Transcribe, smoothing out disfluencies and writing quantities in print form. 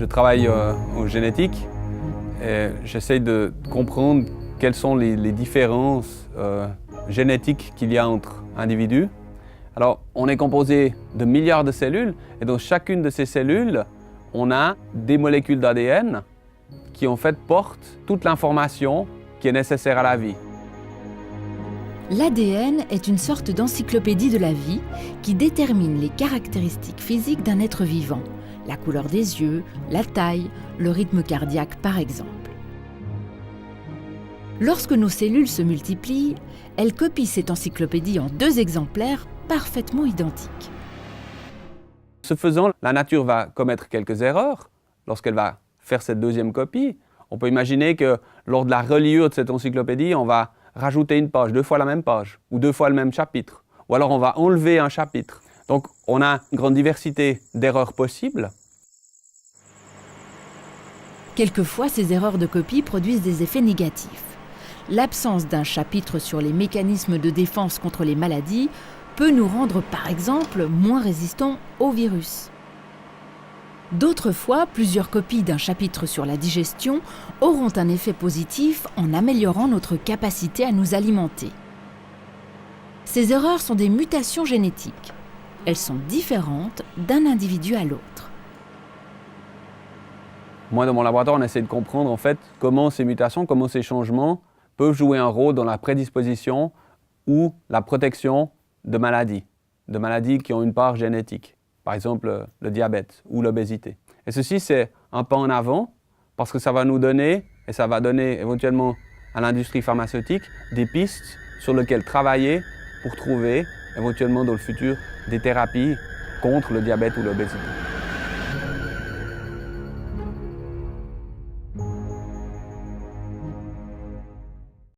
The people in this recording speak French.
Je travaille en génétique et j'essaie de comprendre quelles sont les différences génétiques qu'il y a entre individus. Alors, on est composé de milliards de cellules et dans chacune de ces cellules, on a des molécules d'ADN qui en fait portent toute l'information qui est nécessaire à la vie. L'ADN est une sorte d'encyclopédie de la vie qui détermine les caractéristiques physiques d'un être vivant, la couleur des yeux, la taille, le rythme cardiaque par exemple. Lorsque nos cellules se multiplient, elles copient cette encyclopédie en 2 exemplaires parfaitement identiques. Ce faisant, la nature va commettre quelques erreurs lorsqu'elle va faire cette 2e copie. On peut imaginer que lors de la reliure de cette encyclopédie, on va rajouter une page, 2 fois la même page, ou 2 fois le même chapitre. Ou alors on va enlever un chapitre. Donc on a une grande diversité d'erreurs possibles. Quelquefois, ces erreurs de copie produisent des effets négatifs. L'absence d'un chapitre sur les mécanismes de défense contre les maladies peut nous rendre par exemple moins résistants aux virus. D'autres fois, plusieurs copies d'un chapitre sur la digestion auront un effet positif en améliorant notre capacité à nous alimenter. Ces erreurs sont des mutations génétiques. Elles sont différentes d'un individu à l'autre. Moi, dans mon laboratoire, on essaie de comprendre en fait comment ces mutations, comment ces changements peuvent jouer un rôle dans la prédisposition ou la protection de maladies qui ont une part génétique. Par exemple, le diabète ou l'obésité. Et ceci, c'est un pas en avant parce que ça va nous donner, et ça va donner éventuellement à l'industrie pharmaceutique, des pistes sur lesquelles travailler pour trouver éventuellement dans le futur des thérapies contre le diabète ou l'obésité.